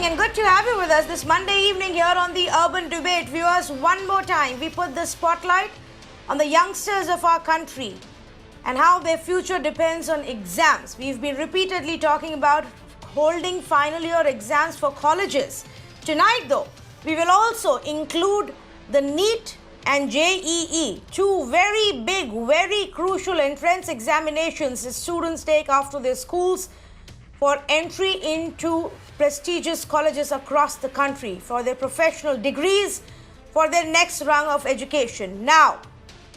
evening and good to have you with us this Monday evening here on the Urban Debate. Viewers, one more time we put the spotlight on the youngsters of our country and how their future depends on exams. We've been repeatedly talking about holding final year exams for colleges. Tonight though, we will also include the NEET and JEE, two very big, very crucial entrance examinations the students take after their schools for entry into prestigious colleges across the country for their professional degrees, for their next rung of education. Now,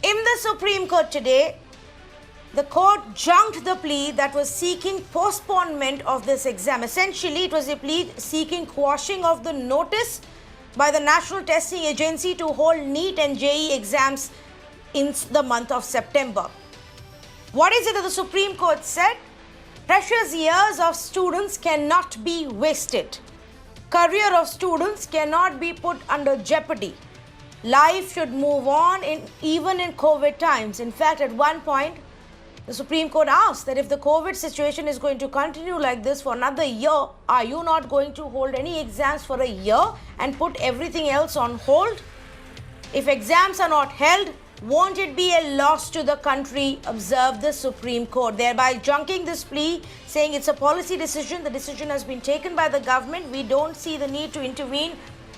in the Supreme Court today, the court junked the plea that was seeking postponement of this exam. Essentially, it was a plea seeking quashing of the notice by the National Testing Agency to hold NEET and JEE exams in the month of September. What is it that the Supreme Court said? Precious years of students cannot be wasted. Career of students cannot be put under jeopardy. Life should move on even in COVID times. In fact, at one point, the Supreme Court asked that if the COVID situation is going to continue like this for another year, are you not going to hold any exams for a year and put everything else on hold? If exams are not held, won't it be a loss to the country, observed the Supreme Court, thereby junking this plea, saying it's a policy decision. The decision has been taken by the government. We don't see the need to intervene.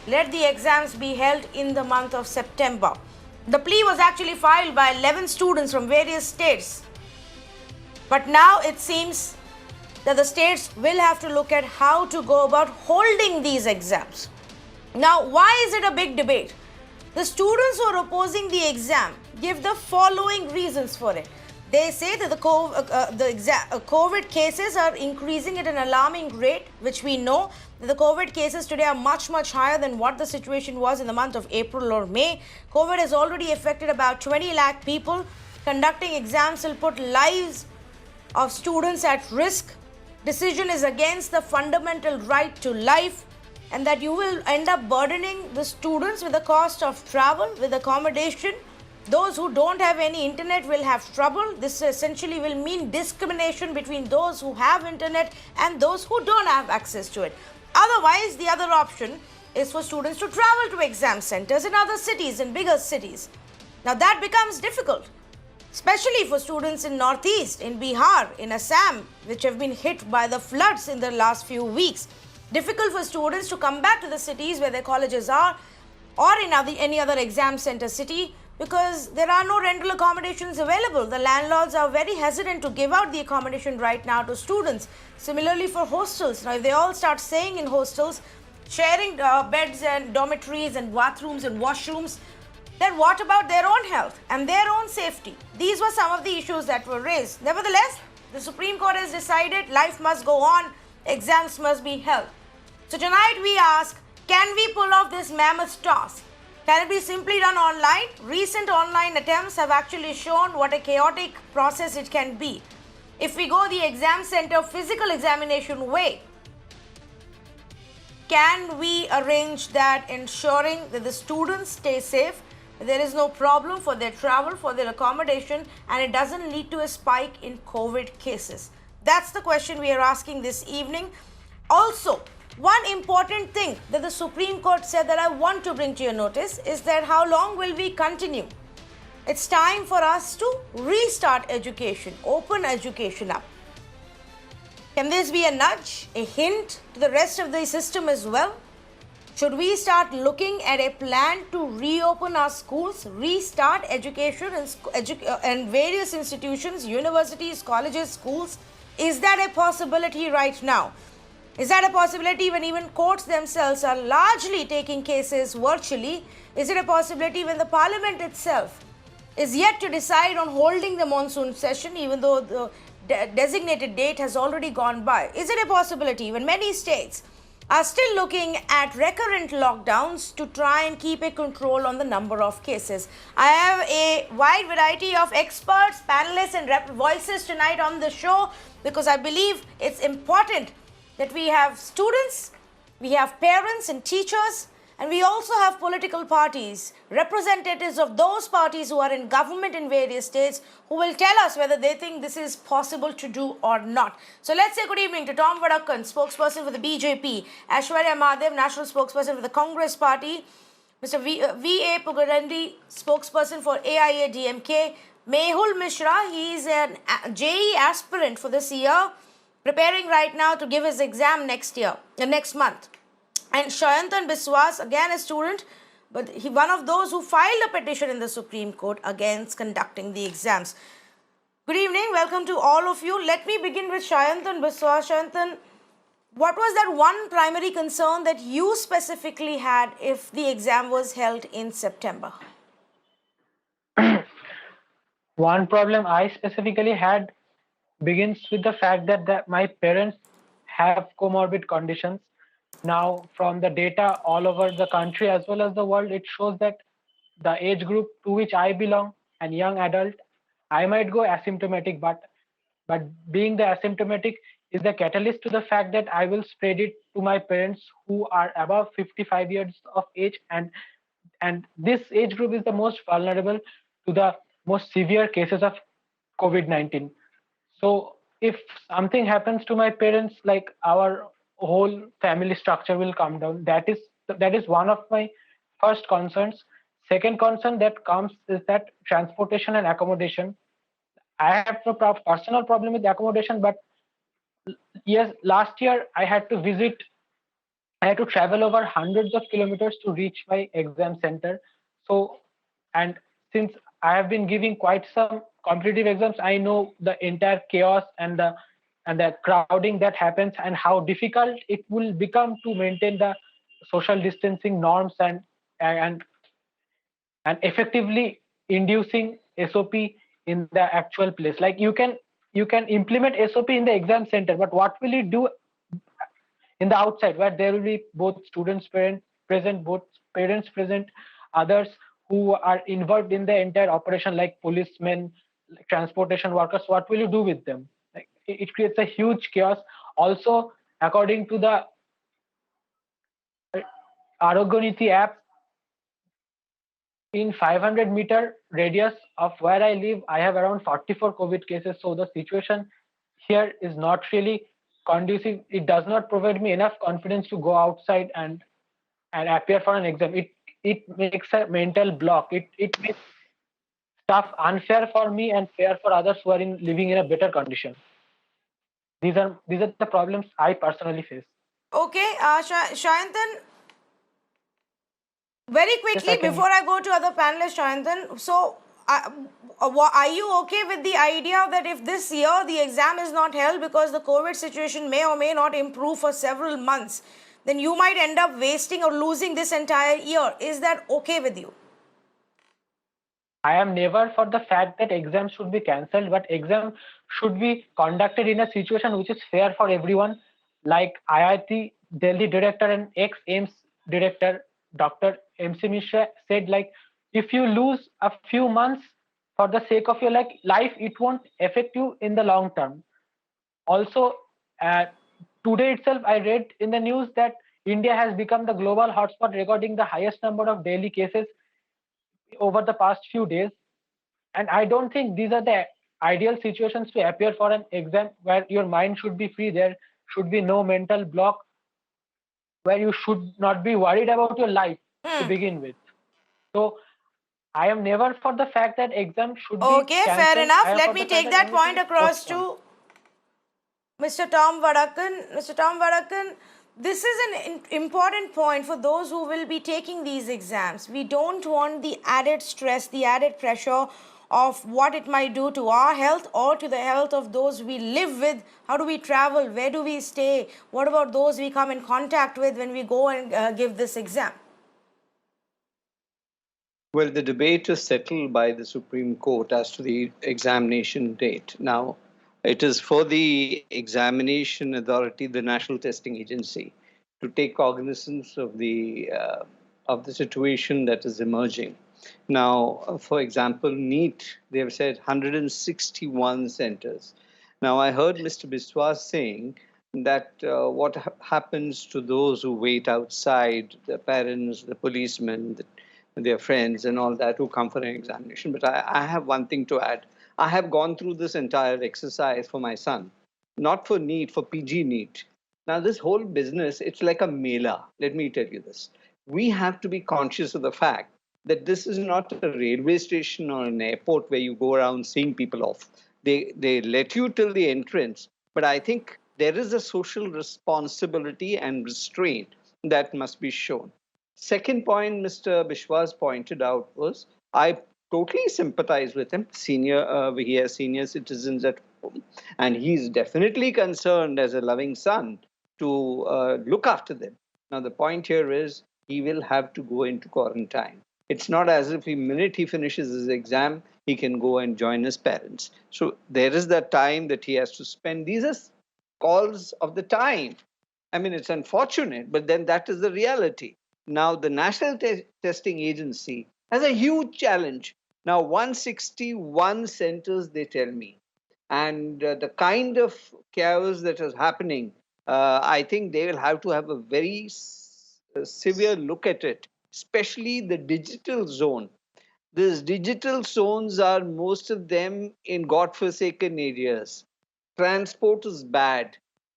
Let the exams be held in the month of September. The plea was actually filed by 11 students from various states. But now it seems that the states will have to look at how to go about holding these exams. Now, why is it a big debate? The students who are opposing the exam give the following reasons for it. They say that the COVID cases are increasing at an alarming rate, which we know that the COVID cases today are much, much higher than what the situation was in the month of April or May. COVID has already affected about 20 lakh people. Conducting exams will put lives of students at risk. Decision is against the fundamental right to life, and that you will end up burdening the students with the cost of travel, with accommodation. Those who don't have any internet will have trouble. This essentially will mean discrimination between those who have internet and those who don't have access to it. Otherwise, the other option is for students to travel to exam centers in other cities, in bigger cities. Now that becomes difficult, especially for students in Northeast, in Bihar, in Assam, which have been hit by the floods in the last few weeks. Difficult for students to come back to the cities where their colleges are, or in any other exam center city, because there are no rental accommodations available. The landlords are very hesitant to give out the accommodation right now to students. Similarly for hostels. Now, if they all start staying in hostels, sharing beds and dormitories and bathrooms and washrooms, then what about their own health and their own safety? These were some of the issues that were raised. Nevertheless, the Supreme Court has decided life must go on, exams must be held. So tonight we ask, can we pull off this mammoth task? Can it be simply done online? Recent online attempts have actually shown what a chaotic process it can be. If we go the exam center physical examination way, can we arrange that, ensuring that the students stay safe, there is no problem for their travel, for their accommodation, and it doesn't lead to a spike in COVID cases? That's the question we are asking this evening. Also, one important thing that the Supreme Court said that I want to bring to your notice is that how long will we continue? It's time for us to restart education, open education up. Can this be a nudge, a hint to the rest of the system as well? Should we start looking at a plan to reopen our schools, restart education and various institutions, universities, colleges, schools? Is that a possibility right now? Is that a possibility when even courts themselves are largely taking cases virtually? Is it a possibility when the parliament itself is yet to decide on holding the monsoon session, even though the designated date has already gone by? Is it a possibility when many states are still looking at recurrent lockdowns to try and keep a control on the number of cases? I have a wide variety of experts, panelists and voices tonight on the show because I believe it's important that we have students, we have parents and teachers, And we also have political parties, representatives of those parties who are in government in various states, who will tell us whether they think this is possible to do or not. So let's say good evening to Tom Vadakkan, spokesperson for the BJP, Aishwarya Madhav, national spokesperson for the Congress Party, Mr. V.A. Pugarendi, spokesperson for AIA DMK, Mehul Mishra, he is an JE aspirant for this year, preparing right now to give his exam next month. And Shayantan Biswas, again a student, but he one of those who filed a petition in the Supreme Court against conducting the exams. Good evening, welcome to all of you. Let me begin with Shayantan Biswas. Shayantan, what was that one primary concern that you specifically had if the exam was held in September? One problem I specifically had begins with the fact that my parents have comorbid conditions. Now, from the data all over the country as well as the world, it shows that the age group to which I belong, and young adult, I might go asymptomatic, but being the asymptomatic is the catalyst to the fact that I will spread it to my parents who are above 55 years of age, and this age group is the most vulnerable to the most severe cases of COVID-19. So if something happens to my parents, like our whole family structure will come down. That is one of my first concerns. Second concern that comes is that transportation and accommodation. I have a personal problem with accommodation, but yes, last year I had to travel over hundreds of kilometers to reach my exam center. So, and since I have been giving quite some competitive exams, I know the entire chaos and the crowding that happens and how difficult it will become to maintain the social distancing norms and effectively inducing SOP in the actual place. Like you can implement SOP in the exam center, but what will it do in the outside, where there will be both parents present, others who are involved in the entire operation, like policemen, like transportation workers? What will you do with them? Like, it creates a huge chaos. Also, according to the Arogyaniti app, in 500-meter radius of where I live, I have around 44 COVID cases. So the situation here is not really conducive. It does not provide me enough confidence to go outside and appear for an exam. It makes a mental block. It makes stuff unfair for me and fair for others who are living in a better condition. These are the problems I personally face. Okay, Shayantan, very quickly, before I go to other panelists, Shayantan, so are you okay with the idea that if this year the exam is not held because the COVID situation may or may not improve for several months, then you might end up wasting or losing this entire year? Is that okay with you? I am never for the fact that exams should be cancelled, but exam should be conducted in a situation which is fair for everyone. Like IIT Delhi director and ex-AIIMS director Dr. MC Mishra said, like, if you lose a few months for the sake of your life, it won't affect you in the long term. Also, today itself, I read in the news that India has become the global hotspot, recording the highest number of daily cases over the past few days. And I don't think these are the ideal situations to appear for an exam where your mind should be free. There should be no mental block, where you should not be worried about your life to begin with. So I am never for the fact that exam should be okay, fair enough. Let me take that point across to Mr. Tom Vadakkan. Mr. Tom Vadakkan, this is an important point for those who will be taking these exams. We don't want the added stress, the added pressure of what it might do to our health or to the health of those we live with. How do we travel? Where do we stay? What about those we come in contact with when we go and give this exam? Well, the debate is settled by the Supreme Court as to the examination date. Now, it is for the examination authority, the National Testing Agency, to take cognizance of the situation that is emerging. Now, for example, NEET, they have said 161 centers. Now, I heard Mr. Biswas saying that what happens to those who wait outside, the parents, the policemen, their friends, and all that who come for an examination. But I have one thing to add. I have gone through this entire exercise for my son, not for NEET, for PG NEET. Now, this whole business, it's like a mela. Let me tell you this. We have to be conscious of the fact that this is not a railway station or an airport where you go around seeing people off. They let you till the entrance, but I think there is a social responsibility and restraint that must be shown. Second point Mr. Bishwas pointed out was, I totally sympathize with him. He has senior citizens at home, and he's definitely concerned as a loving son to look after them. Now, the point here is he will have to go into quarantine. It's not as if the minute he finishes his exam, he can go and join his parents. So there is that time that he has to spend. These are calls of the time. I mean, it's unfortunate, but then that is the reality. Now, the National Testing Agency has a huge challenge. Now, 161 centers, they tell me. And the kind of chaos that is happening, I think they will have to have a very severe look at it, especially the digital zone. These digital zones are most of them in godforsaken areas. Transport is bad.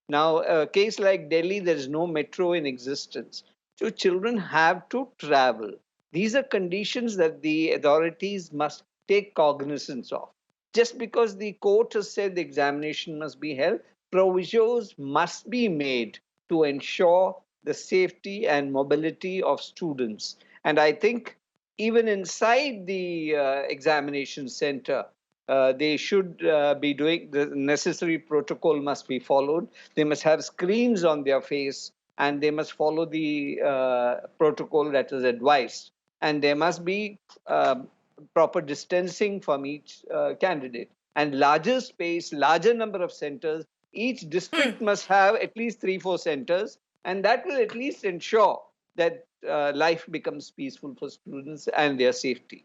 Now, a case like Delhi, there is no metro in existence. So children have to travel. These are conditions that the authorities must take cognizance of. Just because the court has said the examination must be held, provisos must be made to ensure the safety and mobility of students. And I think even inside the examination center, they should be doing the necessary protocol must be followed. They must have screens on their face, and they must follow the protocol that is advised. And there must be proper distancing from each candidate. And larger space, larger number of centers. Each district must have at least 3-4 centers, and that will at least ensure that life becomes peaceful for students and their safety.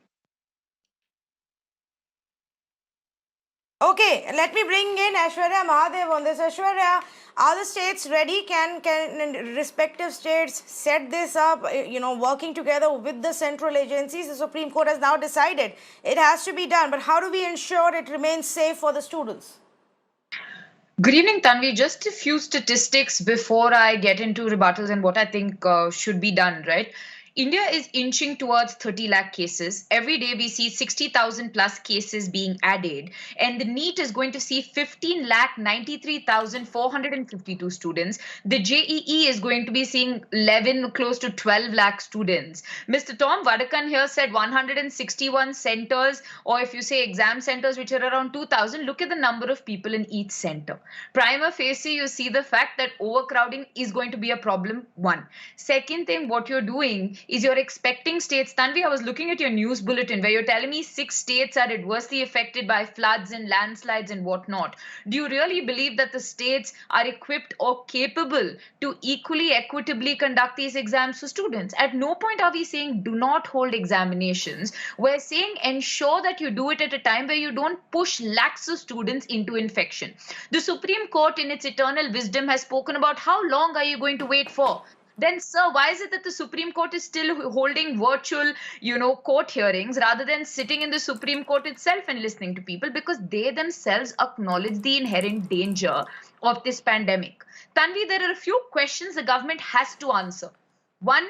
Okay, let me bring in Aishwarya Mahadev on this. Aishwarya, are the states ready? Can respective states set this up, working together with the central agencies? The Supreme Court has now decided it has to be done, but how do we ensure it remains safe for the students? Good evening, Tanvi. Just a few statistics before I get into rebuttals and what I think should be done, right? India is inching towards 30 lakh cases. Every day we see 60,000 plus cases being added. And the NEET is going to see 15 lakh 93,452 students. The JEE is going to be seeing 11, close to 12 lakh students. Mr. Tom Vadakan here said 161 centers, or if you say exam centers, which are around 2,000, look at the number of people in each center. Prima facie, you see the fact that overcrowding is going to be a problem, one. Second thing, what you're doing is you're expecting states. Tanvi, I was looking at your news bulletin where you're telling me 6 states are adversely affected by floods and landslides and whatnot. Do you really believe that the states are equipped or capable to equally, equitably conduct these exams for students? At no point are we saying do not hold examinations. We're saying ensure that you do it at a time where you don't push lakhs of students into infection. The Supreme Court, in its eternal wisdom, has spoken about how long are you going to wait for? Then, sir, why is it that the Supreme Court is still holding virtual, court hearings rather than sitting in the Supreme Court itself and listening to people? Because they themselves acknowledge the inherent danger of this pandemic. Tanvi, there are a few questions the government has to answer. One,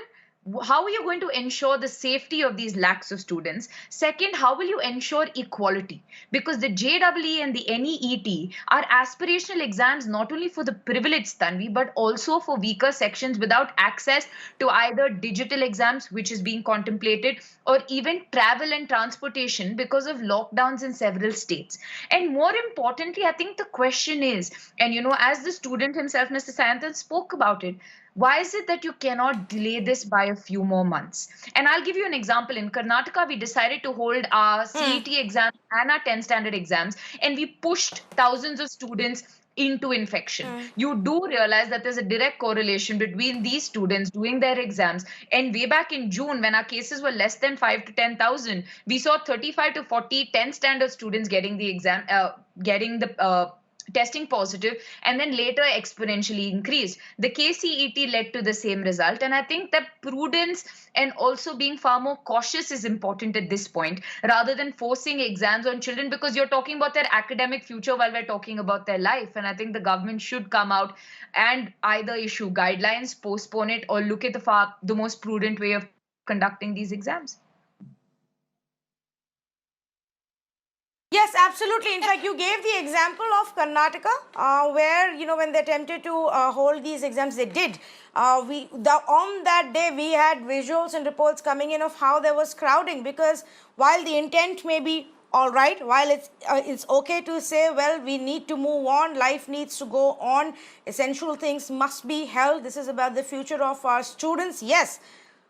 how are you going to ensure the safety of these lakhs of students? Second, how will you ensure equality? Because the JEE and the NEET are aspirational exams not only for the privileged, Tanvi, but also for weaker sections without access to either digital exams, which is being contemplated, or even travel and transportation because of lockdowns in several states. And more importantly, I think the question is, and as the student himself, Mr. Sayantan, spoke about it, why is it that you cannot delay this by a few more months? And I'll give you an example. In Karnataka, we decided to hold our CET exams and our 10th standard exams, and we pushed thousands of students into infection. You do realize that there's a direct correlation between these students doing their exams. And way back in June, when our cases were less than 5 to 10,000, we saw 35 to 40 10th standard students getting the exam, getting the testing positive, and then later exponentially increased. The KCET led to the same result. And I think that prudence and also being far more cautious is important at this point, rather than forcing exams on children, because you're talking about their academic future while we're talking about their life. And I think the government should come out and either issue guidelines, postpone it, or look at the most prudent way of conducting these exams. Yes, absolutely. In fact, you gave the example of Karnataka, where, you know, when they attempted to hold these exams, they did. On that day, we had visuals and reports coming in of how there was crowding, because while the intent may be all right, while it's okay to say, well, we need to move on, life needs to go on, essential things must be held, this is about the future of our students, yes.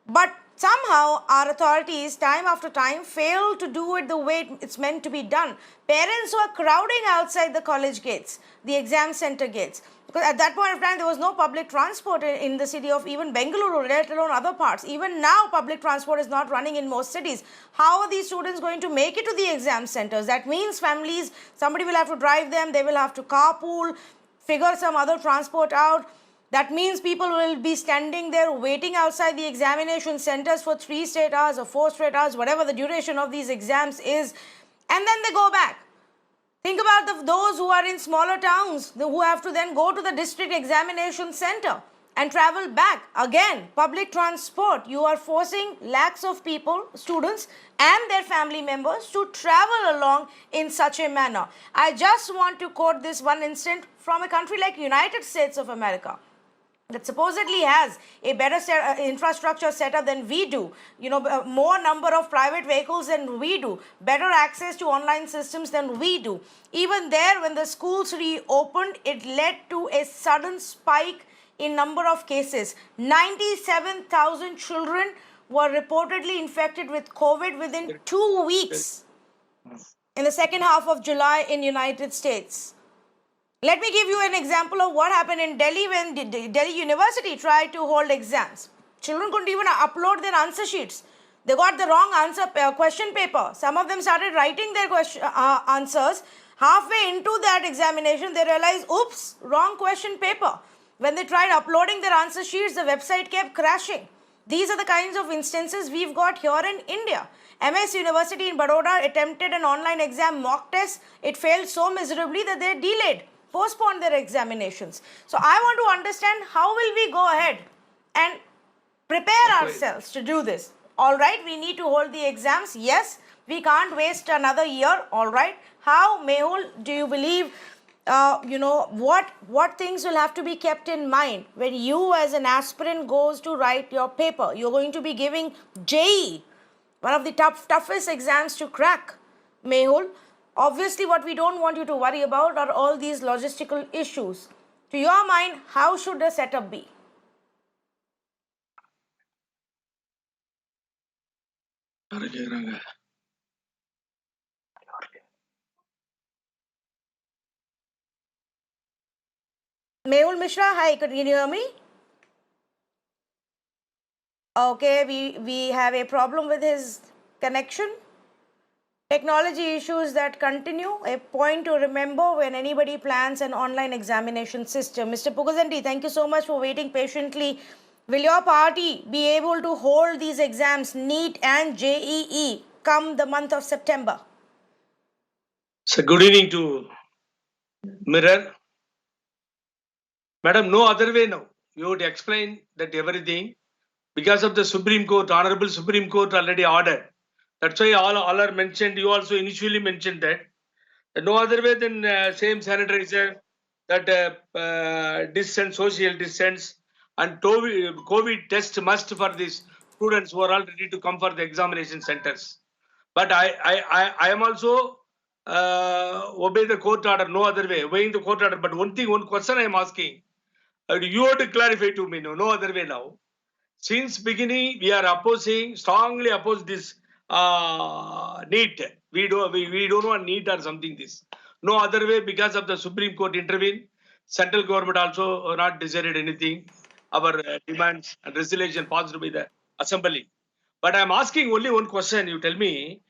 But somehow our authorities time after time fail to do it the way it's meant to be done. Parents were crowding outside the college gates, the exam center gates, because at that point of time there was no public transport in the city of even Bengaluru, let alone other parts. Even now public transport is not running in most cities. How are these students going to make it to the exam centers? That means families, somebody will have to drive them, they will have to carpool, figure some other transport out. That means people will be standing there waiting outside the examination centers for 3 straight hours or 4 straight hours, whatever the duration of these exams is, and then they go back. Think about those who are in smaller towns, who have to then go to the district examination center and travel back. Again, public transport, you are forcing lakhs of people, students and their family members to travel along in such a manner. I just want to quote this one incident from a country like United States of America, that supposedly has a better infrastructure setup than we do, you know, more number of private vehicles than we do, better access to online systems than we do. Even there, when the schools reopened, it led to a sudden spike in number of cases. 97,000 children were reportedly infected with COVID within 2 weeks in the second half of July in United States. Let me give you an example of what happened in Delhi when Delhi University tried to hold exams. Children couldn't even upload their answer sheets. They got the wrong question paper. Some of them started writing their answers. Halfway into that examination, they realized, oops, wrong question paper. When they tried uploading their answer sheets, the website kept crashing. These are the kinds of instances we've got here in India. MS University in Baroda attempted an online exam mock test. It failed so miserably that they delayed, postponed their examinations. So I want to understand, how will we go ahead and prepare ourselves to do this? All right, we need to hold the exams. Yes, we can't waste another year. All right. How, Mehul, do you believe, what things will have to be kept in mind when you as an aspirant goes to write your paper? You're going to be giving JEE, one of the toughest exams to crack, Mehul. Obviously, what we don't want you to worry about are all these logistical issues. To your mind, how should the setup be? Mehul Mishra, hi, can you hear me? Okay, we have a problem with his connection. Technology issues that continue, a point to remember when anybody plans an online examination system. Mr. Pugazandi, thank you so much for waiting patiently. Will your party be able to hold these exams, NEET and JEE, come the month of September? So good evening to Mirror. Madam, no other way now. You would explain that everything, because of the Supreme Court, Honorable Supreme Court already ordered. That's why all are mentioned. You also initially mentioned that no other way than same sanitizer, that distance, social distance, and COVID test must for these students who are all ready to come for the examination centers. But I am also obey the court order, no other way, obeying the court order. But one question I am asking, you have to clarify to me, no other way now. Since beginning, we are strongly oppose this NEET. We don't want NEET or something this. No other way, because of the Supreme Court intervene. Central government also not decided anything. Our demands and resolution passed by the assembly. But I am asking only one question. You tell me,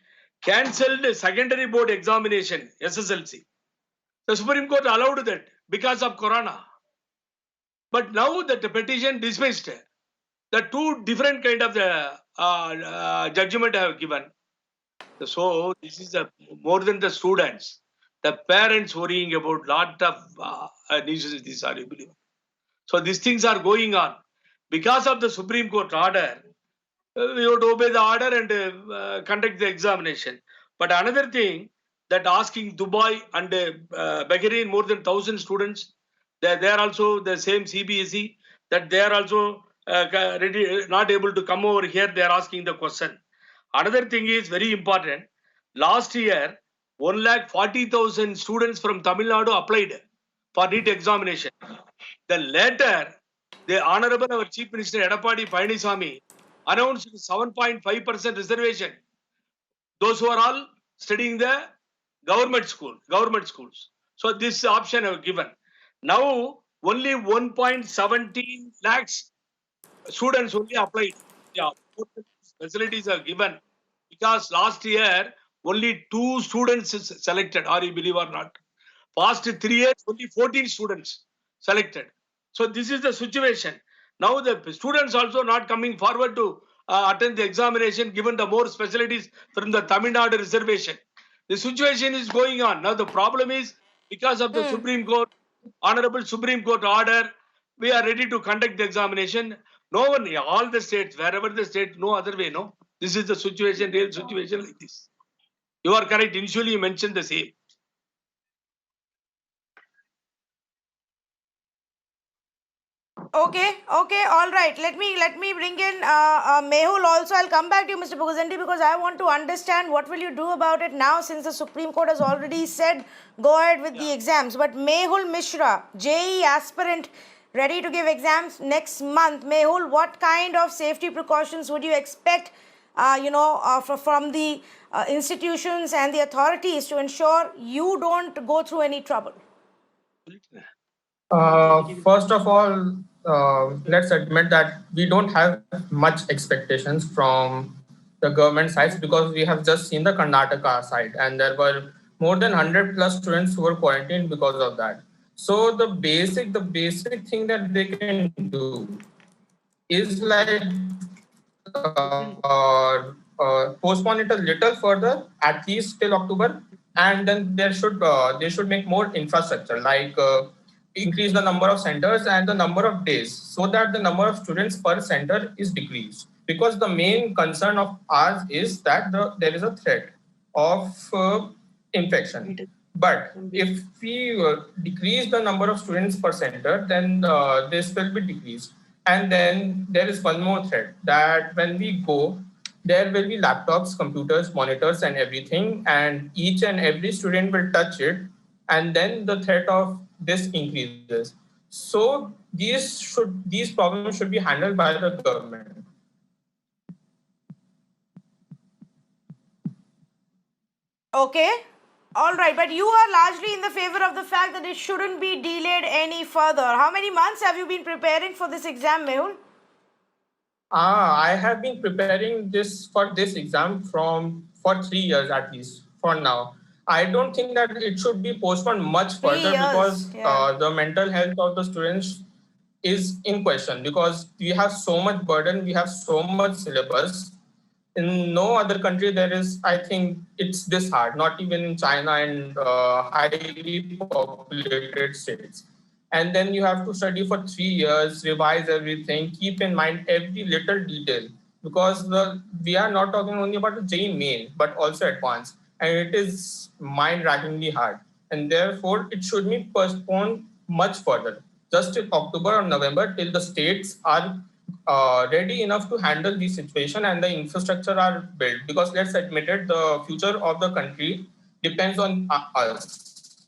cancelled secondary board examination, SSLC. The Supreme Court allowed that because of Corona. But now that the petition dismissed, the two different kind of the judgment have given. So this is more than the students, the parents worrying about lot of issues. These are, you believe. So these things are going on because of the Supreme Court order. We have to obey the order and conduct the examination. But another thing that asking Dubai and Bahrain, more than 1,000 students, they are also the same CBSE, that they are also not able to come over here. They are asking the question. Another thing is very important. Last year, 140,000 students from Tamil Nadu applied for NEET examination. The later, the Honorable our Chief Minister Edapadi Palaniswamy announced 7.5% reservation. Those who are all studying the government schools. So this option have given. Now only 1.17 lakhs students only applied. Yeah, facilities are given because last year only 2 students is selected, or you believe or not. Past 3 years, only 14 students selected. So this is the situation. Now the students also not coming forward to attend the examination, given the more facilities from the Tamil Nadu reservation. The situation is going on. Now the problem is because of the Supreme Court, Honorable Supreme Court order, we are ready to conduct the examination. No one, all the states, wherever the state, no other way, no. This is the situation, real situation like this. You are correct. Initially, you mentioned the same. Okay, all right. Let me bring in Mehul also. I'll come back to you, Mr. Pugazendi, because I want to understand what will you do about it now, since the Supreme Court has already said go ahead with the exams. But Mehul Mishra, JEE aspirant, ready to give exams next month. Mehul, what kind of safety precautions would you expect, from the institutions and the authorities to ensure you don't go through any trouble? First of all, let's admit that we don't have much expectations from the government sides, because we have just seen the Karnataka side, and there were more than 100 plus students who were quarantined because of that. So the basic thing that they can do is like postpone it a little further, at least till October, and then they should make more infrastructure, like increase the number of centers and the number of days, so that the number of students per center is decreased. Because the main concern of ours is that there is a threat of infection. But if we decrease the number of students per center, then this will be decreased. And then there is one more threat, that when we go, there will be laptops, computers, monitors, and everything, and each and every student will touch it, and then the threat of this increases. So these problems should be handled by the government. Okay. All right, but you are largely in the favor of the fact that it shouldn't be delayed any further. How many months have you been preparing for this exam, Mehul? I have been preparing for this exam for 3 years at least, for now. I don't think that it should be postponed much further, because the mental health of the students is in question, because we have so much burden, we have so much syllabus. In no other country I think it's this hard, not even in China and highly populated states. And then you have to study for 3 years, revise everything, keep in mind every little detail, because we are not talking only about the JEE main, but also advanced. And it is mind-rackingly hard. And therefore, it should be postponed much further, just till October or November, till the states are ready enough to handle the situation and the infrastructure are built. Because let's admit it, the future of the country depends on us.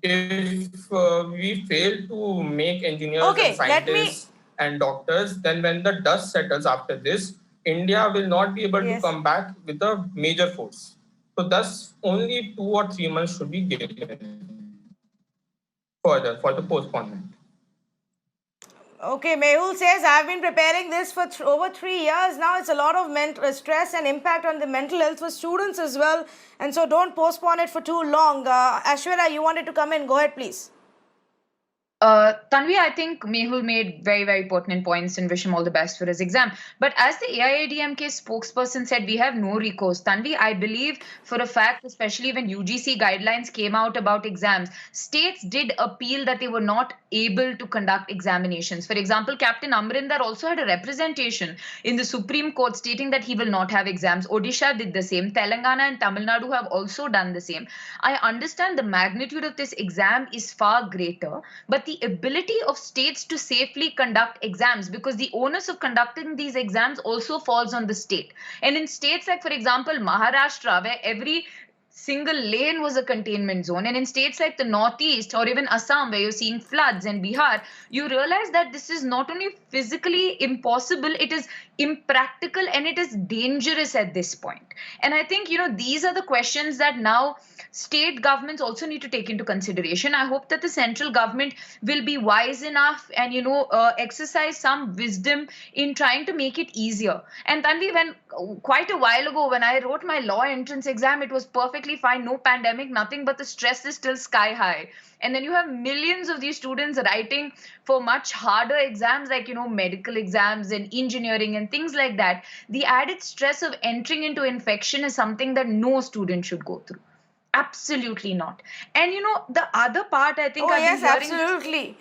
If we fail to make engineers and scientists and doctors, then when the dust settles after this, India will not be able to come back with a major force. So thus, only 2 or 3 months should be given further for the postponement. Okay, Mehul says, I've been preparing this for over 3 years now. It's a lot of mental stress and impact on the mental health for students as well. And so don't postpone it for too long. Ashwara, you wanted to come in. Go ahead, please. Tanvi, I think Mehul made very, very pertinent points and wish him all the best for his exam. But as the AIADMK spokesperson said, we have no recourse. Tanvi, I believe for a fact, especially when UGC guidelines came out about exams, states did appeal that they were not able to conduct examinations. For example, Captain Amrinder also had a representation in the Supreme Court stating that he will not have exams. Odisha did the same. Telangana and Tamil Nadu have also done the same. I understand the magnitude of this exam is far greater, but the ability of states to safely conduct exams, because the onus of conducting these exams also falls on the state. And in states like, for example, Maharashtra, where every single lane was a containment zone, and in states like the Northeast or even Assam, where you're seeing floods, and Bihar, you realize that this is not only physically impossible, it is impractical and it is dangerous at this point. And I think, these are the questions that now state governments also need to take into consideration. I hope that the central government will be wise enough and, exercise some wisdom in trying to make it easier. And Tanvi, when quite a while ago, when I wrote my law entrance exam, it was perfectly fine, no pandemic, nothing, but the stress is still sky high. And then you have millions of these students writing for much harder exams like, medical exams and engineering and things like that. The added stress of entering into infection is something that no student should go through. Absolutely not. And the other part, I think I've been hearing. Absolutely.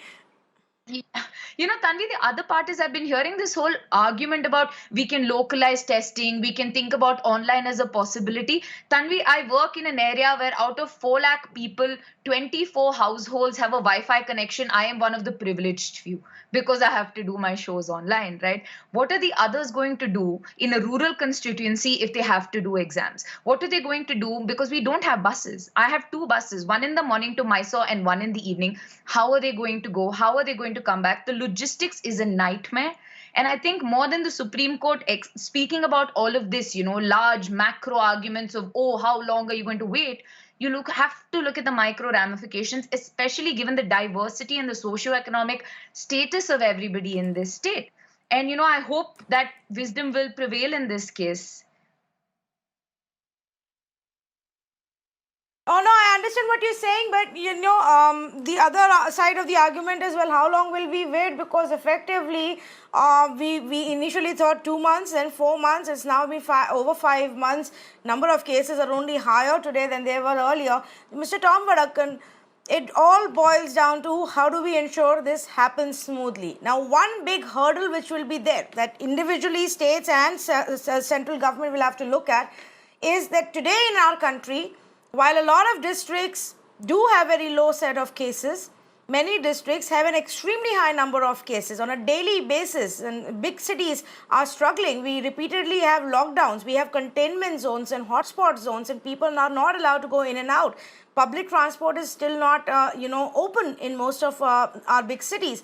Tanvi, the other part is I've been hearing this whole argument about we can localize testing, we can think about online as a possibility. Tanvi, I work in an area where out of 4 lakh people, 24 households have a Wi-Fi connection. I am one of the privileged few because I have to do my shows online, right? What are the others going to do in a rural constituency if they have to do exams? What are they going to do? Because we don't have buses. I have 2 buses, one in the morning to Mysore and one in the evening. How are they going to go? How are they going to come back? The logistics is a nightmare. And I think more than the Supreme Court speaking about all of this, large macro arguments of, how long are you going to wait? You have to look at the micro ramifications, especially given the diversity and the socioeconomic status of everybody in this state. And, I hope that wisdom will prevail in this case. Oh, no, I understand what you're saying, but, the other side of the argument is, well, how long will we wait? Because effectively, we initially thought 2 months, then 4 months. It's now been over 5 months. Number of cases are only higher today than they were earlier. Mr. Tom Vadakkan, it all boils down to how do we ensure this happens smoothly. Now, one big hurdle which will be there that individually states and central government will have to look at is that today in our country, while a lot of districts do have very low set of cases, many districts have an extremely high number of cases on a daily basis, and big cities are struggling. We repeatedly have lockdowns, we have containment zones and hotspot zones, and people are not allowed to go in and out. Public transport is still not, open in most of our big cities.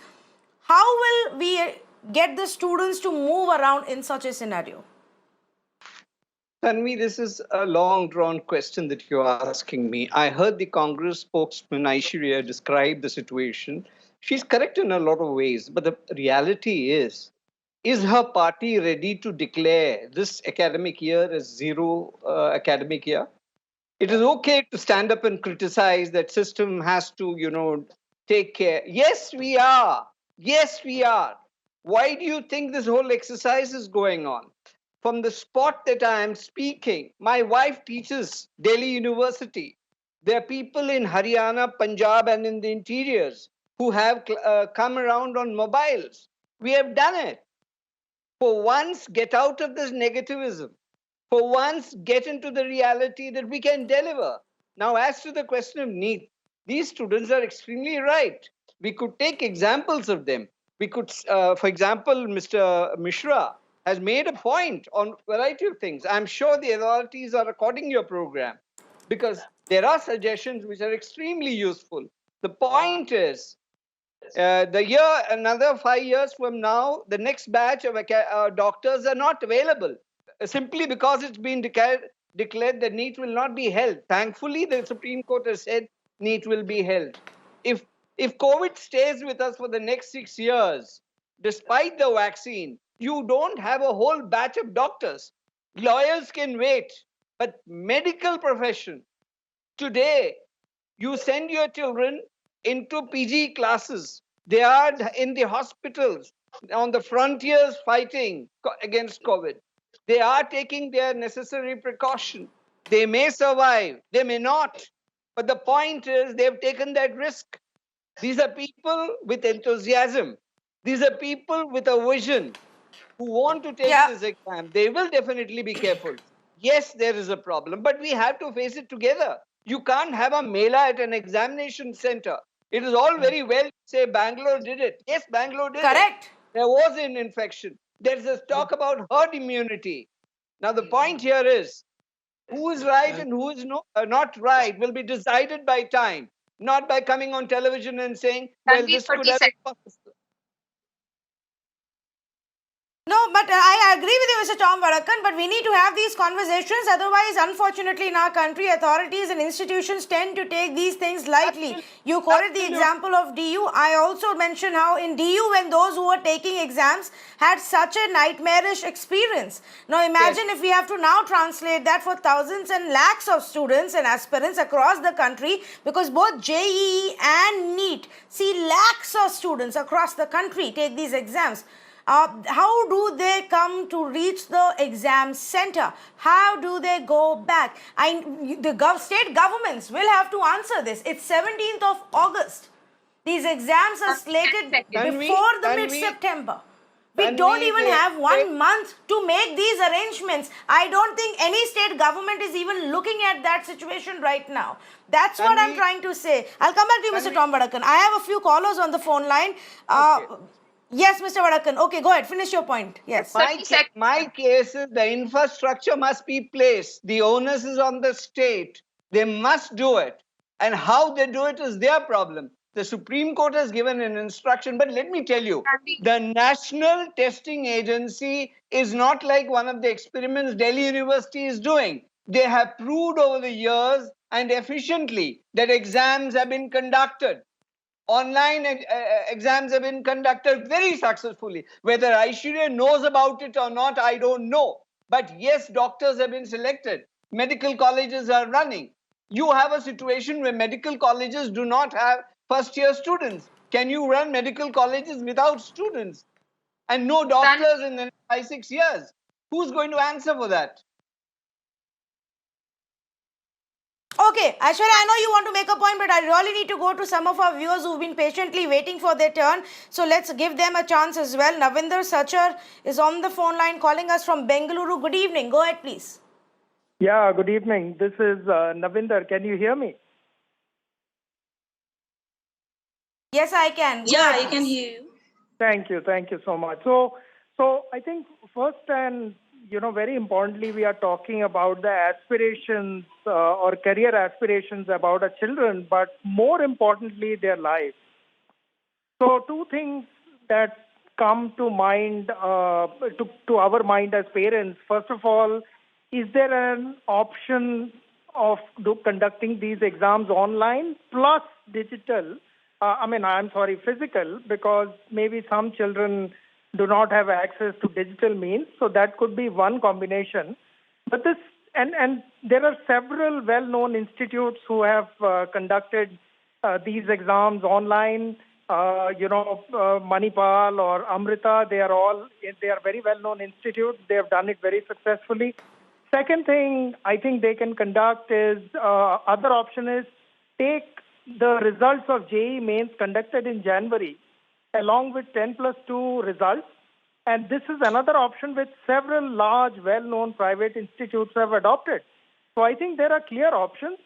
How will we get the students to move around in such a scenario? Tanvi, this is a long-drawn question that you're asking me. I heard the Congress spokesman Aishwarya describe the situation. She's correct in a lot of ways, but the reality is her party ready to declare this academic year as zero academic year? It is okay to stand up and criticize that system has to, take care. Yes, we are. Yes, we are. Why do you think this whole exercise is going on? From the spot that I am speaking, my wife teaches Delhi University. There are people in Haryana, Punjab, and in the interiors who have come around on mobiles. We have done it. For once, get out of this negativism. For once, get into the reality that we can deliver. Now, as to the question of NEET, these students are extremely right. We could take examples of them. We could, for example, Mr. Mishra has made a point on a variety of things. I'm sure the authorities are recording your program because there are suggestions which are extremely useful. The point is, another 5 years from now, the next batch of doctors are not available simply because it's been declared that NEET will not be held. Thankfully, the Supreme Court has said NEET will be held. If COVID stays with us for the next 6 years, despite the vaccine, you don't have a whole batch of doctors. Lawyers can wait, but medical profession, today, you send your children into PG classes. They are in the hospitals, on the frontiers fighting against COVID. They are taking their necessary precaution. They may survive, they may not. But the point is, they've taken that risk. These are people with enthusiasm. These are people with a vision who want to take this exam. They will definitely be careful. Yes, there is a problem, but we have to face it together. You can't have a mela at an examination center. It is all very well to say Bangalore did it. Yes, Bangalore did it. Correct. There was an infection. There's a talk about herd immunity. Now, the point here is who is right and who is not right will be decided by time, not by coming on television and saying, well, this could have been possible. No, but I agree with you, Mr. Tom Vadakan, but we need to have these conversations. Otherwise, unfortunately, in our country, authorities and institutions tend to take these things lightly. You quoted the example of DU. I also mentioned how in DU, when those who were taking exams had such a nightmarish experience. Now, imagine if we have to now translate that for thousands and lakhs of students and aspirants across the country, because both JEE and NEET see lakhs of students across the country take these exams. How do they come to reach the exam center? How do they go back? The state governments will have to answer this. It's 17th of August. These exams are slated before the mid-September. We don't even have 1 month to make these arrangements. I don't think any state government is even looking at that situation right now. That's what I'm trying to say. I'll come back to you, Mr. Tom Vadakan. I have a few callers on the phone line. Yes, Mr. Vadakan. Okay, go ahead. Finish your point. Yes. My case is the infrastructure must be placed. The onus is on the state. They must do it. And how they do it is their problem. The Supreme Court has given an instruction. But let me tell you, the National Testing Agency is not like one of the experiments Delhi University is doing. They have proved over the years and efficiently that exams have been conducted. Online exams have been conducted very successfully. Whether Aishwarya knows about it or not, I don't know. But yes, doctors have been selected. Medical colleges are running. You have a situation where medical colleges do not have first-year students. Can you run medical colleges without students? And no doctors in the 5-6 years. Who's going to answer for that? Okay, Aishwarya, I know you want to make a point, but I really need to go to some of our viewers who've been patiently waiting for their turn. So let's give them a chance as well. Navinder Sachar is on the phone line calling us from Bengaluru. Good evening. Go ahead, please. Yeah, good evening. This is Navinder. Can you hear me? Yes, I can. Yeah, I can hear you. Thank you. Thank you so much. So I think first and very importantly, we are talking about the aspirations or career aspirations about our children, but more importantly, their lives. So two things that come to mind, to our mind as parents. First of all, is there an option of conducting these exams online plus digital? Physical, because maybe some children do not have access to digital means. So that could be one combination. But this, and there are several well-known institutes who have conducted these exams online. Manipal or Amrita, they are very well-known institutes. They have done it very successfully. Second thing I think they can conduct is, other option is take the results of JEE mains conducted in January along with 10+2 results. And this is another option which several large, well-known private institutes have adopted. So I think there are clear options.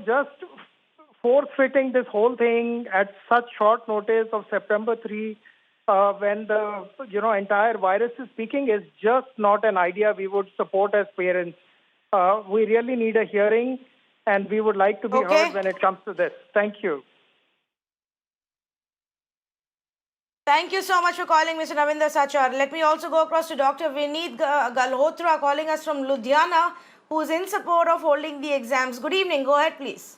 Just force-fitting this whole thing at such short notice of September 3, when the entire virus is peaking, is just not an idea we would support as parents. We really need a hearing, and we would like to be heard when it comes to this. Thank you. Thank you so much for calling, Mr. Navinder Sachar. Let me also go across to Dr. Vineet Galhotra calling us from Ludhiana, who is in support of holding the exams. Good evening. Go ahead, please.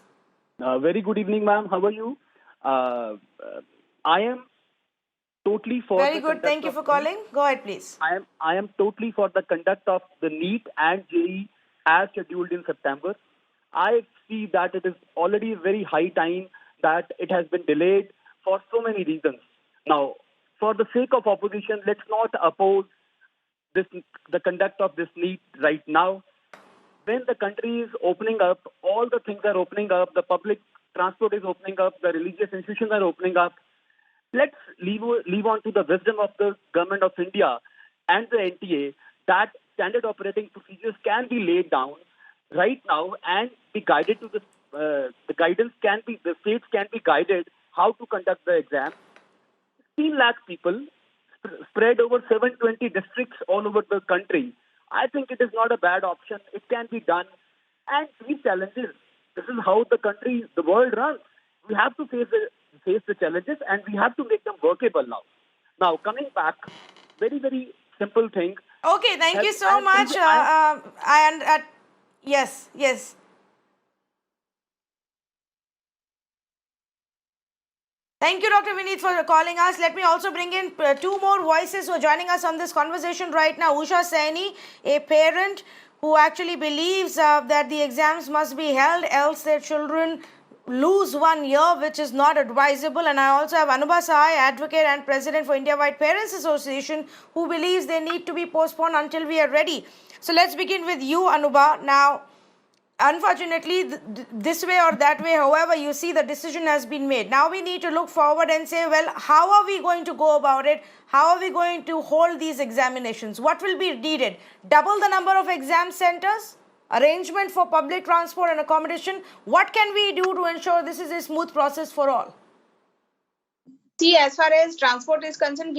Very good evening, ma'am. How are you? I am totally for Very the good. conduct Thank you of for calling. Go ahead, please. I am totally for the conduct of the NEET and JEE as scheduled in September. I see that it is already very high time that it has been delayed for so many reasons. Now, for the sake of opposition, let's not oppose the conduct of this NEET right now. When the country is opening up, all the things are opening up, the public transport is opening up, the religious institutions are opening up. Let's leave on to the wisdom of the government of India and the NTA that standard operating procedures can be laid down right now and be guided to the guidance can be, the states can be guided how to conduct the exam. 16 lakh people spread over 720 districts all over the country. I think it is not a bad option. It can be done. And these challenges, this is how the country, the world runs. We have to face the challenges and we have to make them workable now. Now, coming back, very, very simple thing. Okay, thank you so much. Yes, yes. Thank you, Dr. Vineet, for calling us. Let me also bring in two more voices who are joining us on this conversation right now. Usha Saini, a parent who actually believes that the exams must be held, else their children lose 1 year, which is not advisable. And I also have Anubha Sahai, advocate and president for India Wide Parents Association, who believes they need to be postponed until we are ready. So let's begin with you, Anubha. Now, unfortunately, this way or that way, however you see, the decision has been made. Now we need to look forward and say, well, how are we going to go about it? How are we going to hold these examinations? What will be needed? Double the number of exam centers? Arrangement for public transport and accommodation? What can we do to ensure this is a smooth process for all? See, as far as transport is concerned,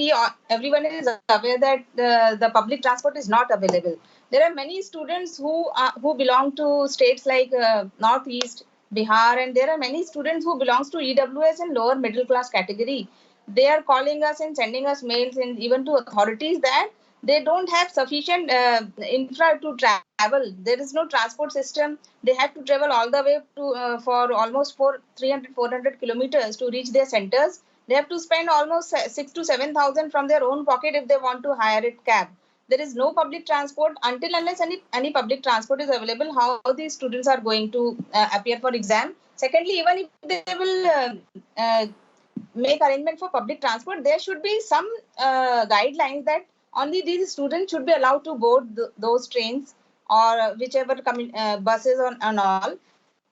everyone is aware that the public transport is not available. There are many students who belong to states like Northeast, Bihar, and there are many students who belongs to EWS and lower middle class category. They are calling us and sending us mails and even to authorities that they don't have sufficient infra to travel. There is no transport system. They have to travel all the way to for almost 300-400 kilometers to reach their centers. They have to spend almost 6,000 to 7,000 from their own pocket if they want to hire a cab. There is no public transport. Until unless any public transport is available, how these students are going to appear for exam. Secondly, even if they will make arrangement for public transport, there should be some guidelines that only these students should be allowed to board those trains or whichever buses and all.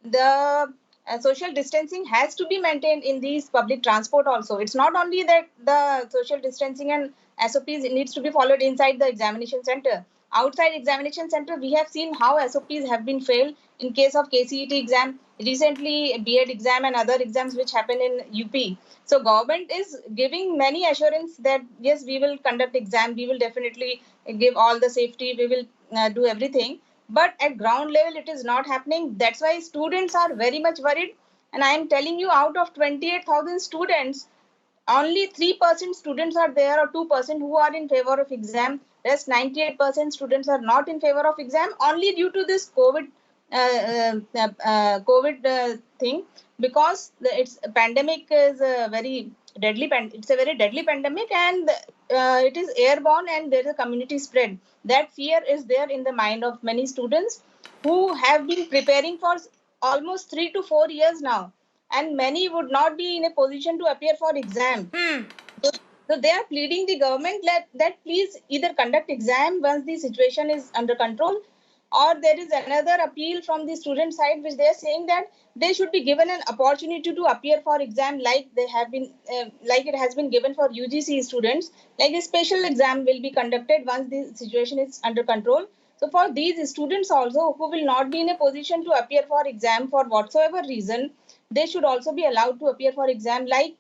The social distancing has to be maintained in these public transport also. It's not only that the social distancing and SOPs needs to be followed inside the examination center. Outside examination center, we have seen how SOPs have been failed in case of KCET exam, recently B.Ed exam and other exams which happen in UP. So government is giving many assurance that yes, we will conduct exam, we will definitely give all the safety, we will do everything. But at ground level, it is not happening. That's why students are very much worried. And I am telling you, out of 28,000 students, only 3% students are there or 2% who are in favor of exam. Rest 98% students are not in favor of exam only due to this COVID thing, because it's pandemic is a very deadly pandemic and it is airborne and there is a community spread. That fear is there in the mind of many students who have been preparing for almost 3 to 4 years now, and many would not be in a position to appear for exam. So they are pleading the government that please either conduct exam once the situation is under control, or there is another appeal from the student side which they are saying that they should be given an opportunity to appear for exam like they have been like it has been given for UGC students. Like a special exam will be conducted once the situation is under control. So for these students also who will not be in a position to appear for exam for whatsoever reason, they should also be allowed to appear for exam. Like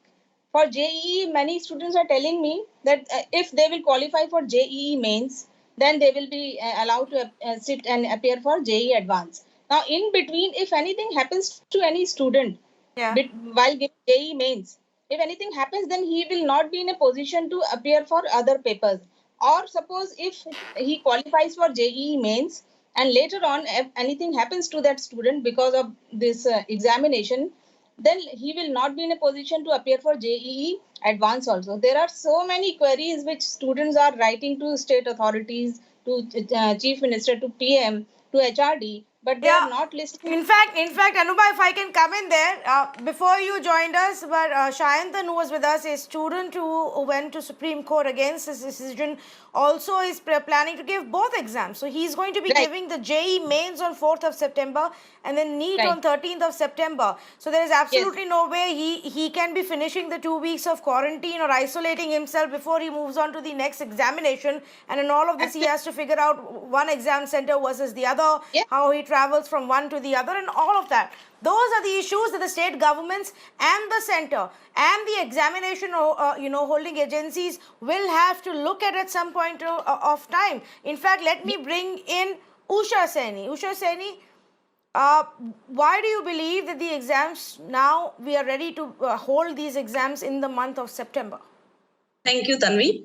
for JEE, many students are telling me that if they will qualify for JEE mains, then they will be allowed to sit and appear for JEE Advanced. Now, in between, if anything happens to any student while giving JEE mains, if anything happens, then he will not be in a position to appear for other papers. Or suppose if he qualifies for JEE mains and later on, if anything happens to that student because of this examination, then he will not be in a position to appear for JEE advance also. There are so many queries which students are writing to state authorities, to Chief Minister, to PM, to HRD, but they are not listening. In fact, Anubha, if I can come in there, before you joined us, but Shayantan, who was with us, a student who went to Supreme Court against this decision, also is planning to give both exams. So he's going to be giving the JEE mains on 4th of September and then NEET on 13th of September. So there is absolutely no way he can be finishing the 2 weeks of quarantine or isolating himself before he moves on to the next examination. And in all of this, he has to figure out one exam center versus the other, how he travels from one to the other, and all of that. Those are the issues that the state governments and the center and the examination holding agencies will have to look at some point of time. In fact, let me bring in Usha Saini. Usha Saini, why do you believe that the exams now, we are ready to hold these exams in the month of September? Thank you, Tanvi.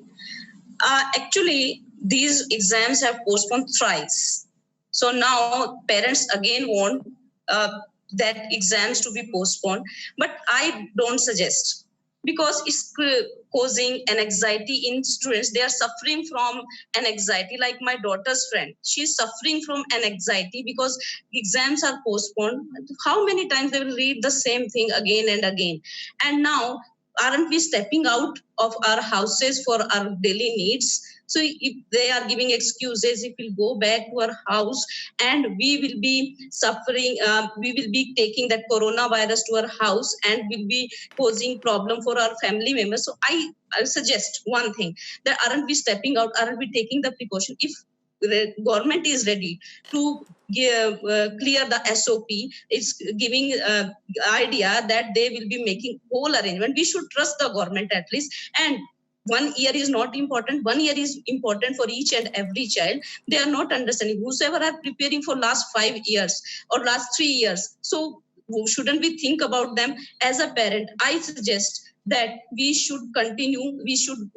Actually, these exams have postponed thrice. So now parents again want that exams to be postponed. But I don't suggest, because it's causing an anxiety in students. They are suffering from an anxiety, like my daughter's friend. She's suffering from an anxiety because exams are postponed. How many times they will read the same thing again and again? And now, aren't we stepping out of our houses for our daily needs? So if they are giving excuses, if we'll go back to our house and we will be suffering, we will be taking that coronavirus to our house and will be causing problem for our family members. So I suggest one thing, that aren't we stepping out, aren't we taking the precaution? If the government is ready to give, clear the SOP, it's giving idea that they will be making whole arrangement. We should trust the government at least. And 1 year is not important. 1 year is important for each and every child. They are not understanding. Whosoever are preparing for last 5 years or last 3 years. So shouldn't we think about them? As a parent, I suggest that we should continue. We should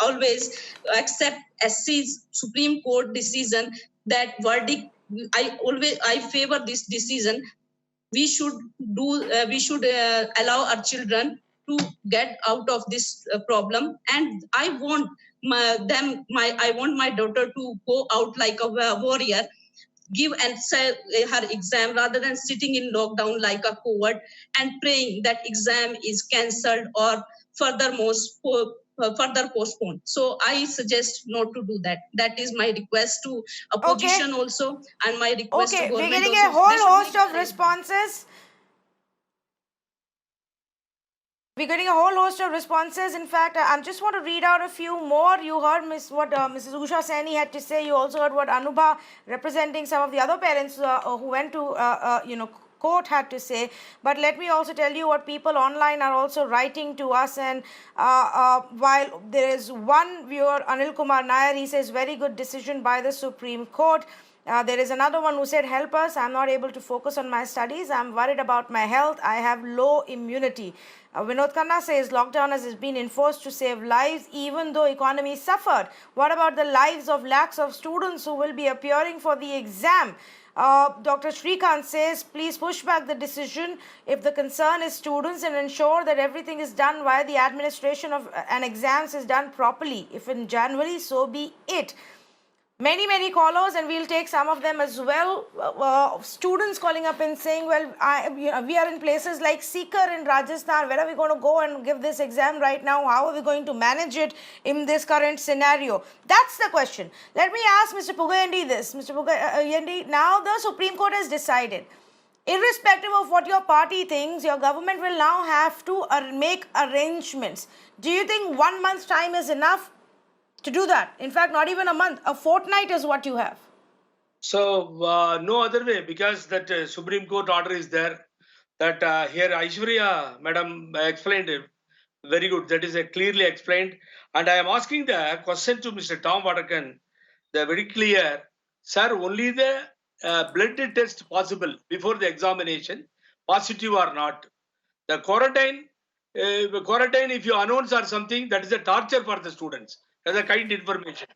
always accept SC's Supreme Court decision, that verdict. I favor this decision. We should allow our children to get out of this problem, and I want my daughter to go out like a warrior, give and say her exam rather than sitting in lockdown like a coward and praying that exam is cancelled or further postponed. So I suggest not to do that. That is my request to opposition also, and my request to government. We're getting a whole host of responses. We're getting a whole host of responses. In fact, I just want to read out a few more. You heard what Mrs. Usha Saini had to say. You also heard what Anubha, representing some of the other parents who went to court, had to say. But let me also tell you what people online are also writing to us. And while there is one viewer, Anil Kumar Nair, he says, very good decision by the Supreme Court. There is another one who said, help us, I'm not able to focus on my studies, I'm worried about my health, I have low immunity. Vinod Khanna says, lockdown has been enforced to save lives even though economy suffered. What about the lives of lakhs of students who will be appearing for the exam? Dr. Shrikant says, please push back the decision if the concern is students and ensure that everything is done while the administration of an exams is done properly. If in January, so be it. Many callers, and we'll take some of them as well. Students calling up and saying, well, we are in places like Sikar in Rajasthan. Where are we going to go and give this exam right now? How are we going to manage it in this current scenario? That's the question. Let me ask Mr. Pugayendi this. Mr. Pugayendi, now the Supreme Court has decided, irrespective of what your party thinks, your government will now have to make arrangements. Do you think 1 month's time is enough to do that? In fact, not even a month, a fortnight is what you have. So no other way, because that Supreme Court order is there. That here Aishwarya Madam explained it very good. That is clearly explained. And I am asking the question to Mr. Tom Vadakan. They are very clear, sir. Only the blood test possible before the examination, positive or not. The quarantine, if you announce or something, that is a torture for the students. As a kind information.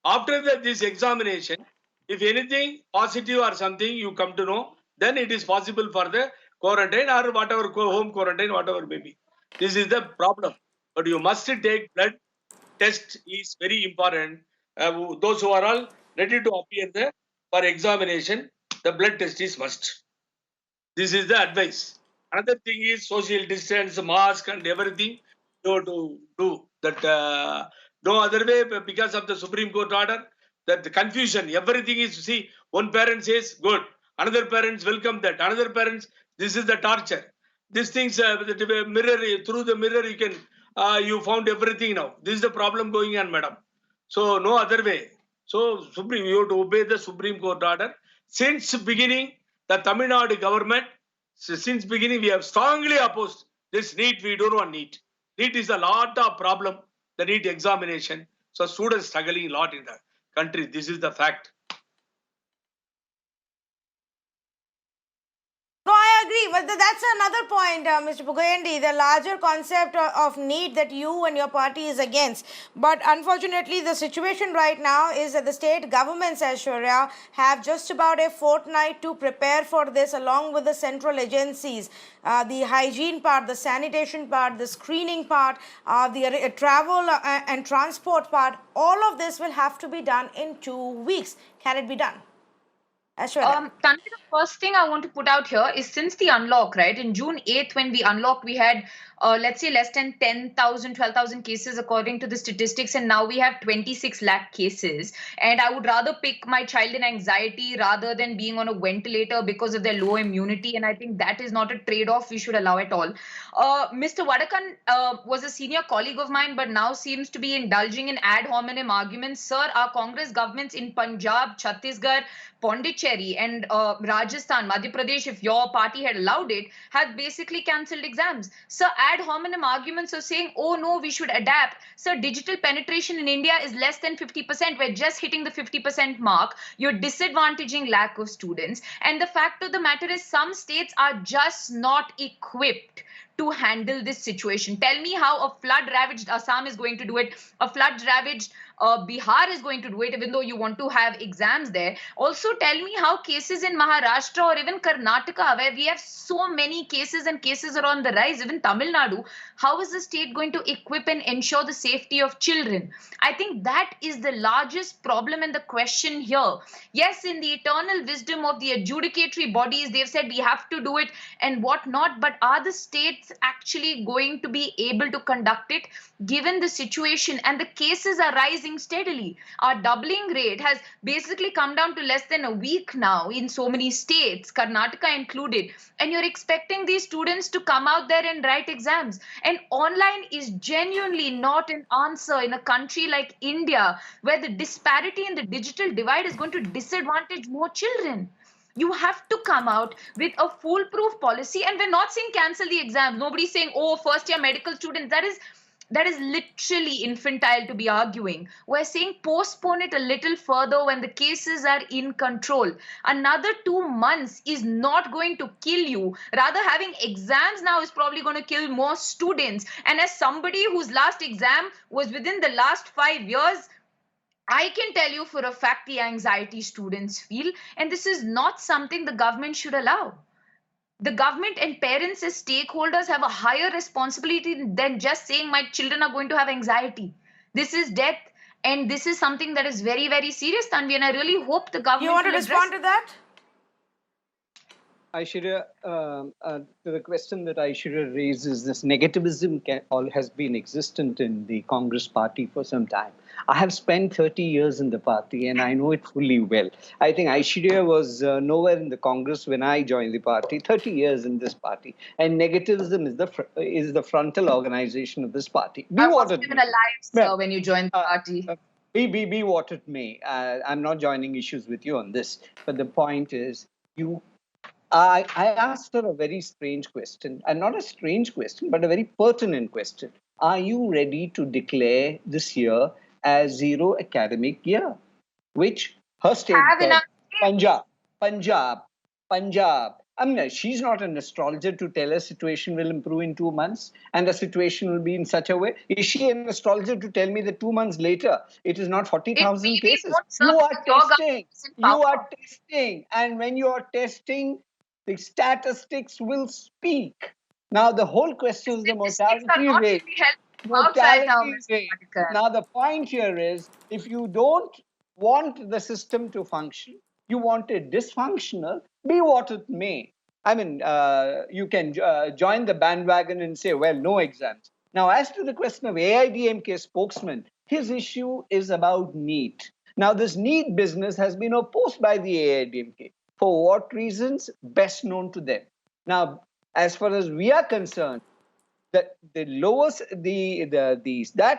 After this examination, if anything positive or something you come to know, then it is possible for the quarantine or whatever, home quarantine, whatever may be. This is the problem. But you must take blood test is very important. Those who are all ready to appear there for examination, the blood test is must. This is the advice. Another thing is social distance, mask and everything. To do that. No other way because of the Supreme Court order. That the confusion, everything is, see, one parent says good, another parents welcome that, another parents, this is the torture. These things, the mirror, through the mirror you can, you found everything now. This is the problem going on, madam. So no other way. So Supreme, you have to obey the Supreme Court order. Since beginning, the Tamil Nadu government, since beginning we have strongly opposed this NEET. We don't want NEET. NEET is a lot of problem, the NEET examination. So students struggling a lot in the country. This is the fact. No, I agree, but that's another point, Mr. Pugayendi, the larger concept of NEET that you and your party is against. But unfortunately, the situation right now is that the state governments, Aishwarya, have just about a fortnight to prepare for this along with the central agencies. The hygiene part, the sanitation part, the screening part, the travel and transport part, all of this will have to be done in 2 weeks. Can it be done? Tanvi, the first thing I want to put out here is since the unlock, right? In June 8th, when we unlocked, we had, let's say, less than 10,000, 12,000 cases according to the statistics. And now we have 26 lakh cases. And I would rather pick my child in anxiety rather than being on a ventilator because of their low immunity. And I think that is not a trade-off we should allow at all. Mr. Vadakan was a senior colleague of mine, but now seems to be indulging in ad hominem arguments. Sir, our Congress governments in Punjab, Chhattisgarh, Pondicherry and Rajasthan, Madhya Pradesh, if your party had allowed it, have basically cancelled exams. So ad hominem arguments of saying, oh no, we should adapt. So digital penetration in India is less than 50%. We're just hitting the 50% mark. You're disadvantaging lack of students. And the fact of the matter is some states are just not equipped to handle this situation. Tell me how a flood-ravaged Assam is going to do it, a flood-ravaged Bihar is going to do it, even though you want to have exams there. Also, tell me how cases in Maharashtra or even Karnataka, where we have so many cases and cases are on the rise, even Tamil Nadu, how is the state going to equip and ensure the safety of children? I think that is the largest problem and the question here. Yes, in the eternal wisdom of the adjudicatory bodies, they've said we have to do it and whatnot, but are the states actually going to be able to conduct it given the situation? And the cases are rising steadily. Our doubling rate has basically come down to less than a week now in so many states, Karnataka included, and you're expecting these students to come out there and write exams. And online is genuinely not an answer in a country like India, where the disparity in the digital divide is going to disadvantage more children. You have to come out with a foolproof policy, and we're not saying cancel the exams. Nobody's saying, oh, first year medical students. That is literally infantile to be arguing. We're saying postpone it a little further when the cases are in control. Another 2 months is not going to kill you. Rather, having exams now is probably going to kill more students. And as somebody whose last exam was within the last 5 years, I can tell you for a fact the anxiety students feel, and this is not something the government should allow. The government and parents as stakeholders have a higher responsibility than just saying my children are going to have anxiety. This is death, and this is something that is very, very serious, Tanvi, and I really hope the government will address. You want to respond to that? Aishwarya, to the question that Aishwarya raises, this negativism has been existent in the Congress party for some time. I have spent 30 years in the party and I know it fully well. I think Aishwarya was nowhere in the Congress when I joined the party, 30 years in this party. And negativism is the frontal organization of this party. I was even alive, sir, when you joined the party. Be what it may. I'm not joining issues with you on this. But the point is, I asked her a very strange question, and not a strange question, but a very pertinent question. Are you ready to declare this year as zero academic year? Which her state, Punjab. I mean, she's not an astrologer to tell us situation will improve in 2 months and the situation will be in such a way. Is she an astrologer to tell me that 2 months later it is not 40,000 cases? You are testing. And when you are testing, The statistics will speak. Now, the whole question is the mortality rate. Mortality rate. Now, the point here is, if you don't want the system to function, you want it dysfunctional, be what it may. I mean, you can join the bandwagon and say, well, no exams. Now, as to the question of AIDMK spokesman, his issue is about NEET. Now, this NEET business has been opposed by the AIDMK. For what reasons? Best known to them. Now, as far as we are concerned, that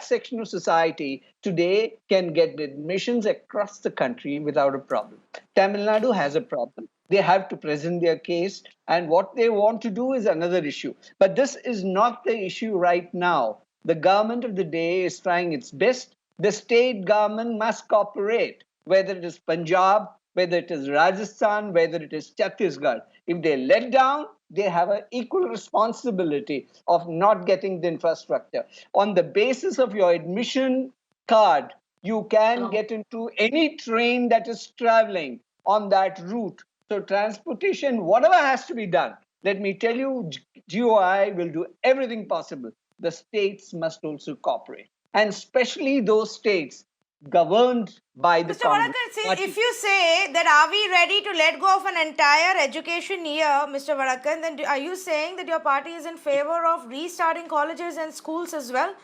section of society today can get admissions across the country without a problem. Tamil Nadu has a problem. They have to present their case, and what they want to do is another issue. But this is not the issue right now. The government of the day is trying its best. The state government must cooperate, whether it is Punjab, whether it is Rajasthan, whether it is Chhattisgarh. If they let down, they have an equal responsibility of not getting the infrastructure. On the basis of your admission card, you can get into any train that is traveling on that route. So transportation, whatever has to be done, let me tell you, GOI will do everything possible. The states must also cooperate, and especially those states governed by the Congress. Mr. Vadakan, if you say that are we ready to let go of an entire education year, Mr. Vadakan, then are you saying that your party is in favor of restarting colleges and schools as well?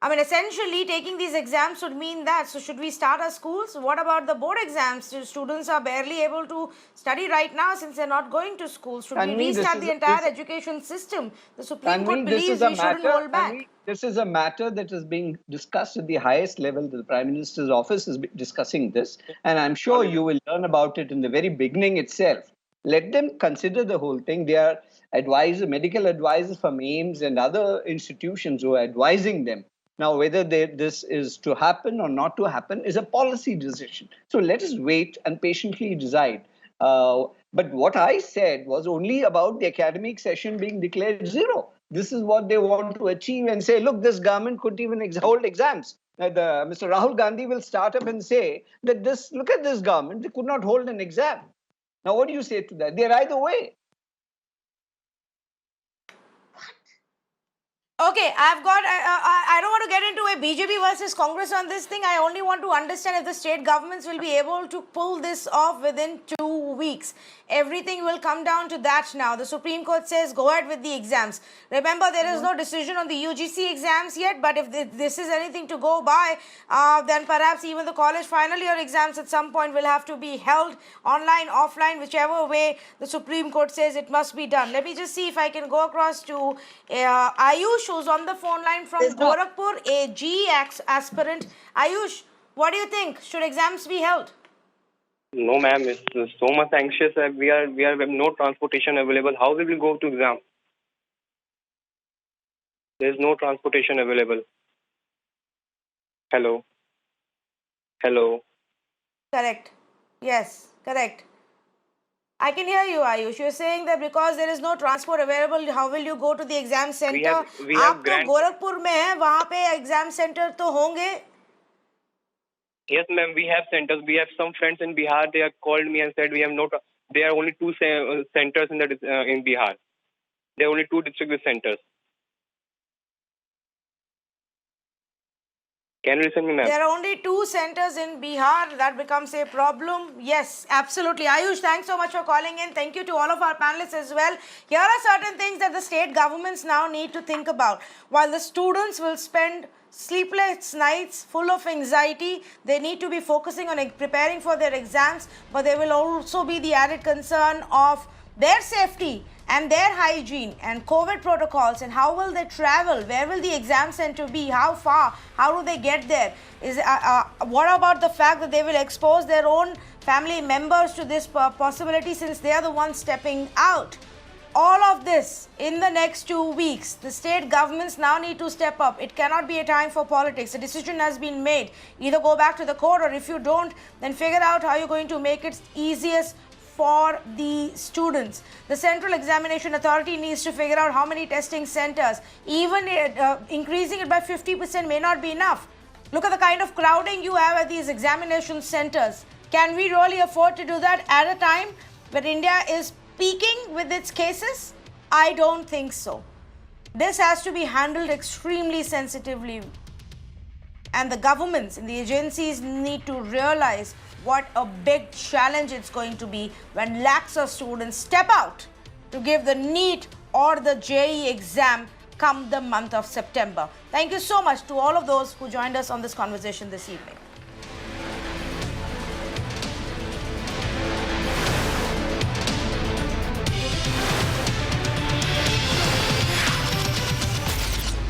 I mean, essentially, taking these exams would mean that. So, should we start our schools? What about the board exams? Students are barely able to study right now since they're not going to school. Should we restart the entire education system? The Supreme Court believes we shouldn't hold back. This is a matter that is being discussed at the highest level. The Prime Minister's office is discussing this. And I'm sure you will learn about it in the very beginning itself. Let them consider the whole thing. They are medical advisors from AIIMS and other institutions who are advising them. Now, whether this is to happen or not to happen is a policy decision. So let us wait and patiently decide. But what I said was only about the academic session being declared zero. This is what they want to achieve and say, look, this government couldn't even hold exams. Mr. Rahul Gandhi will start up and say that look at this government, they could not hold an exam. Now, what do you say to that? They're either way. Okay, I don't want to get into a BJP versus Congress on this thing. I only want to understand if the state governments will be able to pull this off within 2 weeks. Everything will come down to that now. The Supreme Court says go ahead with the exams. Remember, there is no decision on the UGC exams yet, but if this is anything to go by, then perhaps even the college final year exams at some point will have to be held online, offline, whichever way the Supreme Court says it must be done. Let me just see if I can go across to Ayush, who's on the phone line from Gorakhpur, a GE aspirant. Ayush, what do you think? Should exams be held? No, ma'am. It's so much anxious that we have no transportation available. How will we go to exam? There's no transportation available. Hello. Correct. Yes, correct. I can hear you, Ayush. You're saying that because there is no transport available, how will you go to the exam center? We have तो गोरखपुर में हैं, वहाँ पे exam center तो होंगे. Yes, ma'am. We have centers. We have some friends in Bihar. They have called me and said we have there are only 2 centers in Bihar. There are only 2 district centers. Can you listen to me, ma'am? There are only 2 centers in Bihar. That becomes a problem. Yes, absolutely. Ayush, thanks so much for calling in. Thank you to all of our panelists as well. Here are certain things that the state governments now need to think about. While the students will spend sleepless nights full of anxiety, they need to be focusing on preparing for their exams, but there will also be the added concern of their safety and their hygiene and COVID protocols, and how will they travel, where will the exam center be, how far, how do they get there, what about the fact that they will expose their own family members to this possibility since they are the ones stepping out. All of this in the next 2 weeks. The state governments now need to step up. It cannot be a time for politics. A decision has been made. Either go back to the court, or if you don't, then figure out how you're going to make it easiest for the students. The Central Examination Authority needs to figure out how many testing centers. Even increasing it by 50% may not be enough. Look at the kind of crowding you have at these examination centers. Can we really afford to do that at a time when India is peaking with its cases? I don't think so. This has to be handled extremely sensitively. And the governments and the agencies need to realize what a big challenge it's going to be when lakhs of students step out to give the NEET or the JEE exam come the month of September. Thank you so much to all of those who joined us on this conversation this evening.